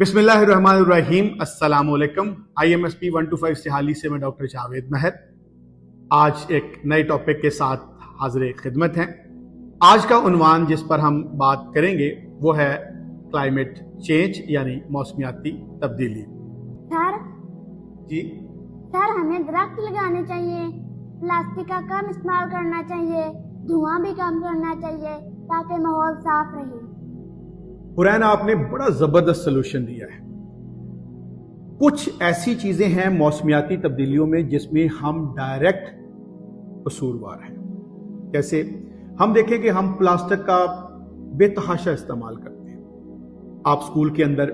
बिस्मिल्लाहिर्रहमानिर्रहीम। अस्सलामुअलैकुम। IMSP 125 सिहाली से मैं डॉक्टर जावेद महर आज एक नए टॉपिक के साथ हाजिर खिदमत हैं। आज का उन्वान जिस पर हम बात करेंगे वो है क्लाइमेट चेंज यानी मौसमियाती तब्दीली। सर जी सर हमें दरख्त लगाने चाहिए, प्लास्टिक का कम इस्तेमाल करना चाहिए, धुआं भी कम करना चाहिए ताकि माहौल साफ रहे। हुरैन, आपने बड़ा जबरदस्त सलूशन दिया है। कुछ ऐसी चीजें हैं मौसमियाती तब्दीलियों में जिसमें हम डायरेक्ट कसूरवार हैं। जैसे हम देखें कि हम प्लास्टिक का बेतहाशा इस्तेमाल करते हैं। आप स्कूल के अंदर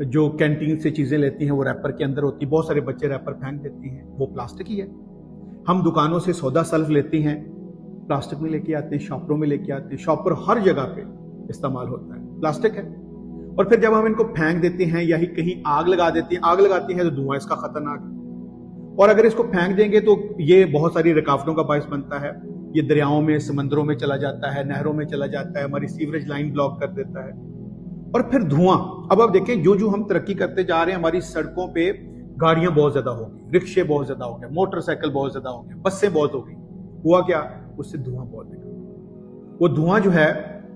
जो कैंटीन से चीजें लेती हैं वो रैपर के अंदर होती है, बहुत सारे बच्चे रैपर फेंक देते हैं, वो प्लास्टिक ही है। हम दुकानों से सौदा सल्फ लेते हैं, प्लास्टिक में लेके आते हैं, शॉपरों में लेके आते हैं, शॉपर हर जगह पे इस्तेमाल होता है, प्लास्टिक है। और फिर जब हम इनको फेंक देते हैं या ही कहीं आग लगा देते हैं, आग लगाती है तो धुआं इसका खतरनाक है। और अगर इसको फेंक देंगे तो ये बहुत सारी रुकावटों का बायस बनता है। ये दरियाओं में, समंदरों में चला जाता है, नहरों में चला जाता है, हमारी सीवरेज लाइन ब्लॉक कर देता है। और फिर धुआं, अब आप देखें जो हम तरक्की करते जा रहे हैं, हमारी सड़कों पे गाड़ियां बहुत ज्यादा हो गई, रिक्शे बहुत ज्यादा हो गए, मोटरसाइकिल बहुत ज्यादा हो गए, बसें बहुत हो गई। हुआ क्या, उससे धुआं बहुत निकला। वो धुआं जो है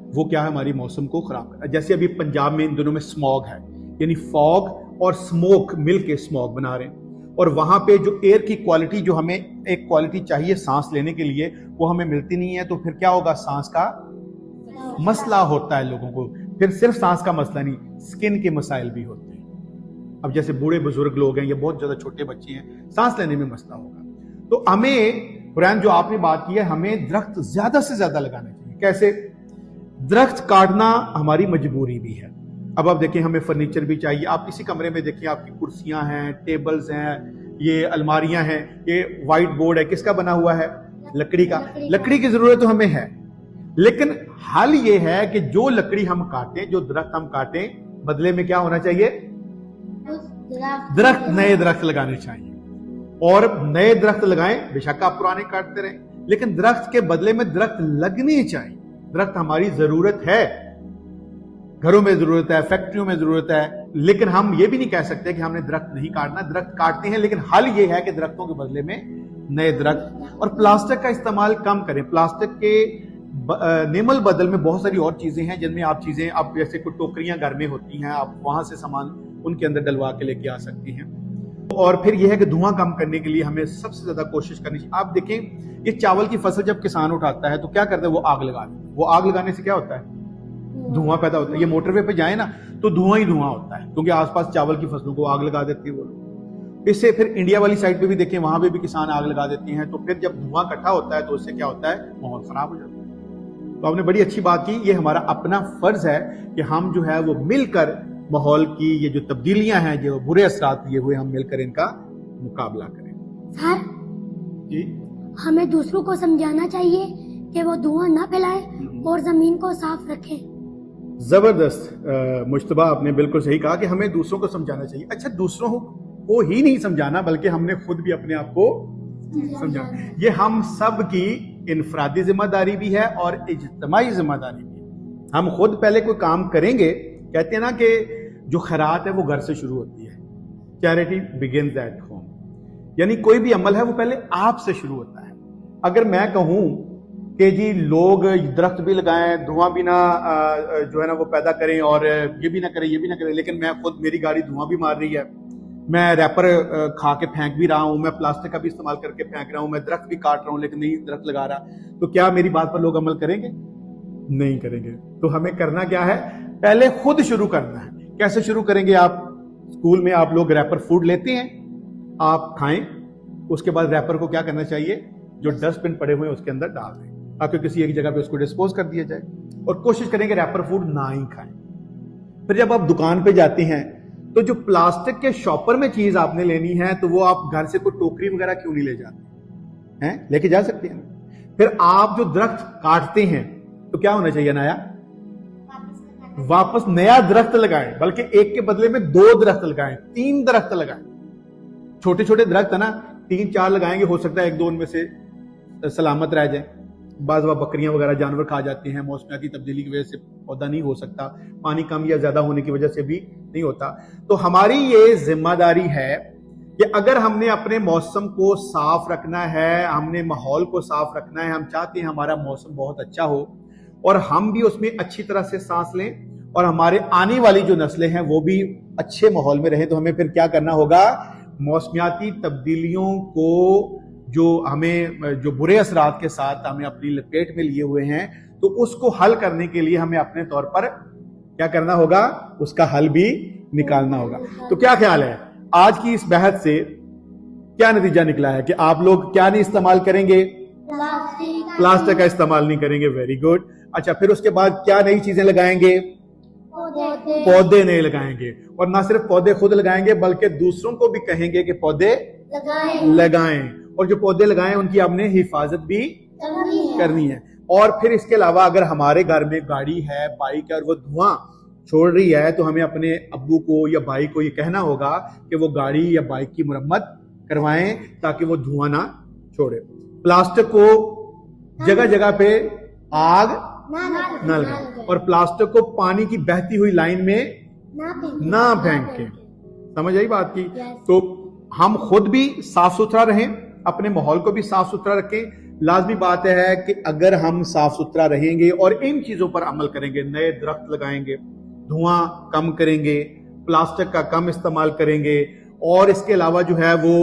वो क्या है, हमारी मौसम को खराब कर रहा है। जैसे अभी पंजाब में इन दिनों में स्मॉग है, यानी फॉग और स्मोक मिलके स्मॉग बना रहे हैं। और वहां पे जो एयर की क्वालिटी, जो हमें एक क्वालिटी चाहिए सांस लेने के लिए, वो हमें मिलती नहीं है। तो फिर क्या होगा, सांस का मसला होता है लोगों को। फिर सिर्फ सांस का मसला नहीं, स्किन के मसाइल भी होते हैं। अब जैसे बूढ़े बुजुर्ग लोग हैं या बहुत ज्यादा छोटे बच्चे हैं, सांस लेने में मसला होगा। तो हमें कुरान जो आपने बात की है, हमें दरख्त ज्यादा से ज्यादा लगाने चाहिए। कैसे? दरख्त काटना हमारी मजबूरी भी है। अब आप देखिए, हमें फर्नीचर भी चाहिए। आप इसी कमरे में देखिए, आपकी कुर्सियां हैं, टेबल्स हैं, ये अलमारियां हैं, ये व्हाइट बोर्ड है, किसका बना हुआ है? लकड़ी का। लकड़ी की जरूरत तो हमें है, लेकिन हल ये है कि जो लकड़ी हम काटें, जो दरख्त हम काटें, बदले में क्या होना चाहिए? दरख्त, नए दरख्त लगाने चाहिए। और नए दरख्त लगाएं, बेशक आप पुराने काटते रहें, लेकिन दरख्त के बदले में दरख्त लगने चाहिए। दरख्त हमारी जरूरत है, घरों में जरूरत है, फैक्ट्रियों में जरूरत है, लेकिन हम ये भी नहीं कह सकते कि हमने दरख्त नहीं काटना। दरख्त काटते हैं, लेकिन हल ये है कि दरख्तों के बदले में नए दरख्त। और प्लास्टिक का इस्तेमाल कम करें। प्लास्टिक के नेमल बदल में बहुत सारी और चीजें हैं जिनमें आप चीजें, आप जैसे कुछ टोकरियां घर में होती हैं, आप वहां से सामान उनके अंदर डलवा के लेके आ सकती हैं। और फिर यह है कि धुआं कम करने के लिए हमें सबसे ज्यादा कोशिश करनी चाहिए। आप देखें, ये चावल की फसल जब किसान उठाता है तो क्या करता है, वो आग लगा देता है। वो आग लगाने से क्या होता है? धुआं पैदा होता है। ये मोटरवे पे जाए ना तो धुआं ही धुआं होता है, क्योंकि आसपास चावल की फसलों को आग लगा देते हैं वो लोग। इससे फिर इंडिया वाली साइड पे भी देखें, वहां पे भी किसान आग लगा देते हैं। तो फिर जब धुआं इकट्ठा होता है तो उससे क्या होता है, माहौल खराब हो जाता है। तो आपने बड़ी अच्छी बात की। ये हमारा अपना फर्ज है कि हम जो है वो मिलकर माहौल की ये जो तब्दीलियां हैं, जो बुरे असरात ये हुए, हम मिलकर इनका मुकाबला करें। सर जी, हमें दूसरों को समझाना चाहिए कि वो धुआं ना फैलाएं और जमीन को साफ रखें। जबरदस्त मुश्तबा, आपने बिल्कुल सही कहा कि हमें दूसरों को समझाना चाहिए। अच्छा, दूसरों को ही नहीं समझाना, बल्कि हमने खुद भी अपने आप को समझाना। ये हम सब की इनफरादी जिम्मेदारी भी है और इज्तिमाई जिम्मेदारी भी है। हम खुद पहले कोई काम करेंगे। कहते हैं ना कि जो खैरात है वो घर से शुरू होती है। चैरिटी बिगिंस एट होम, यानी कोई भी अमल है वो पहले आप से शुरू होता है। अगर मैं कहूं कि जी लोग दरख्त भी लगाएं, धुआं भी ना जो है ना वो पैदा करें, और ये भी ना करें, ये भी ना करें, लेकिन मैं खुद, मेरी गाड़ी धुआं भी मार रही है, मैं रैपर खा के फेंक भी रहा हूं, मैं प्लास्टिक का भी इस्तेमाल करके फेंक रहा हूं, मैं दरख्त भी काट रहा हूं लेकिन नहीं दरख्त लगा रहा, तो क्या मेरी बात पर लोग अमल करेंगे? नहीं करेंगे। तो हमें करना क्या है, पहले खुद शुरू करना है। कैसे शुरू करेंगे? आप स्कूल में आप लोग रैपर फूड लेते हैं, आप खाएं, उसके बाद रैपर को क्या करना चाहिए, जो डस्टबिन पड़े हुए हैं उसके अंदर डाल दें, ताकि किसी एक जगह पे उसको डिस्पोज कर दिया जाए। और कोशिश करेंगे रैपर फूड ना ही खाएं। फिर जब आप दुकान पे जाते हैं तो जो प्लास्टिक के शॉपर में चीज आपने लेनी है, तो वो आप घर से कोई टोकरी वगैरह क्यों नहीं ले जाते हैं? लेके जा सकते हैं। फिर आप जो दरख्त काटते हैं तो क्या होना चाहिए, नया वापस नया दरख्त लगाएं, बल्कि एक के बदले में 2 दरख्त लगाएं, 3 दरख्त लगाएं। छोटे छोटे दरख्त है ना, 3-4 लगाएंगे, हो सकता है 1-2 उनमें से सलामत रह जाए। बाज़ बकरियां वगैरह जानवर खा जाते हैं, मौसमियाती तब्दीली की वजह से पौधा नहीं हो सकता, पानी कम या ज्यादा होने की वजह से भी नहीं होता। तो हमारी ये जिम्मेदारी है कि अगर हमने अपने मौसम को साफ रखना है, हमने माहौल को साफ रखना है, हम चाहते हैं हमारा मौसम बहुत अच्छा हो और हम भी उसमें अच्छी तरह से सांस लें और हमारे आने वाली जो नस्लें हैं वो भी अच्छे माहौल में रहे, तो हमें फिर क्या करना होगा, मौसमियाती तब्दीलियों को जो बुरे असरात के साथ हमें अपनी लपेट में लिए हुए हैं, तो उसको हल करने के लिए हमें अपने तौर पर क्या करना होगा, उसका हल भी निकालना होगा। तो क्या ख्याल है आज की इस बहस से क्या नतीजा निकला है कि आप लोग क्या नहीं इस्तेमाल करेंगे, प्लास्टिक का इस्तेमाल नहीं करेंगे। Very good. अच्छा, फिर उसके बाद क्या नई चीजें लगाएंगे, पौधे नहीं लगाएंगे, और ना सिर्फ पौधे खुद लगाएंगे बल्कि दूसरों को भी कहेंगे कि पौधे लगाएं, और जो पौधे लगाएं उनकी आपने हिफाजत भी करनी है। और फिर इसके अलावा अगर हमारे घर में गाड़ी है, बाइक है और वो धुआं छोड़ रही है, तो हमें अपने अब्बू को या भाई को ये कहना होगा कि वो गाड़ी या बाइक की मरम्मत करवाएं ताकि वो धुआं ना छोड़े। प्लास्टिक को जगह जगह पे आग ना लगाएं, और प्लास्टिक को पानी की बहती हुई लाइन में ना फेंकें। समझ आई बात की? तो हम खुद भी साफ सुथरा रहें, अपने माहौल को भी साफ सुथरा रखें। लाजमी बात है कि अगर हम साफ सुथरा रहेंगे और इन चीजों पर अमल करेंगे, नए दरख्त लगाएंगे, धुआं कम करेंगे, प्लास्टिक का कम इस्तेमाल करेंगे, और इसके अलावा जो है वो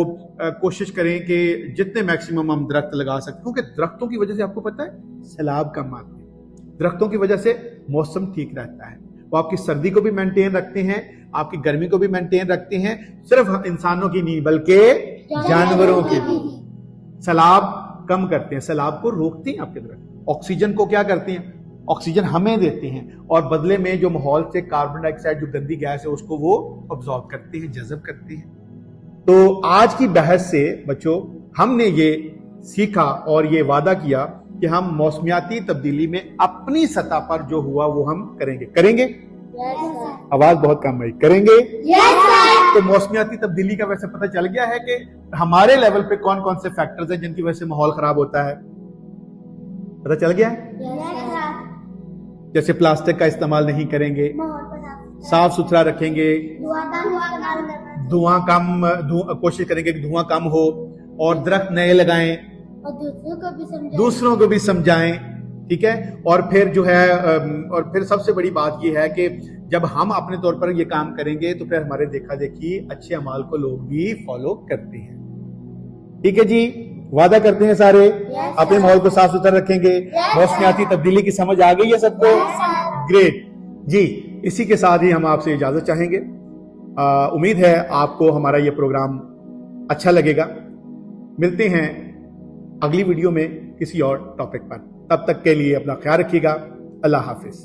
कोशिश करें कि जितने मैक्सिमम हम दरख्त लगा सकते, क्योंकि दरख्तों की वजह से आपको पता है सैलाब कम आते हैं, दरख्तों की वजह से मौसम ठीक रहता है, वो आपकी सर्दी को भी मेंटेन रखते हैं, आपकी गर्मी को भी मेंटेन रखते हैं, सिर्फ इंसानों की नहीं बल्कि जानवरों की भी। सैलाब कम करते हैं, सैलाब को रोकते हैं आपके दरख्त। ऑक्सीजन को क्या करते हैं, ऑक्सीजन हमें देते हैं, और बदले में जो माहौल से कार्बन डाइऑक्साइड जो गंदी गैस है उसको वो ऑब्जॉर्ब करते हैं, जज़ब करते हैं। तो आज की बहस से बच्चों हमने ये सीखा और ये वादा किया कि हम मौसमियाती तब्दीली में अपनी सतह पर जो हुआ वो हम करेंगे। आवाज बहुत कम आई, करेंगे। तो मौसमियाती तब्दीली का वैसे पता चल गया है कि हमारे लेवल पे कौन कौन से फैक्टर्स हैं जिनकी वजह से माहौल खराब होता है, पता चल गया है। जैसे प्लास्टिक का इस्तेमाल नहीं करेंगे, साफ सुथरा रखेंगे, कोशिश करेंगे कि धुआं कम हो, और दरख्त नए लगाएं, और दूसरों को भी समझाएं, ठीक है। और फिर जो है और फिर सबसे बड़ी बात यह है कि जब हम अपने तौर पर ये काम करेंगे तो फिर हमारे देखा देखी अच्छे अमाल को लोग भी फॉलो करते हैं। ठीक है जी, वादा करते हैं सारे अपने माहौल को साफ सुथरा रखेंगे। मौसमियाती तब्दीली की समझ आ गई है सबको? ग्रेट जी। इसी के साथ ही हम आपसे इजाजत चाहेंगे। उम्मीद है आपको हमारा ये प्रोग्राम अच्छा लगेगा। मिलते हैं अगली वीडियो में किसी और टॉपिक पर। तब तक के लिए अपना ख्याल रखिएगा। अल्लाह हाफिज।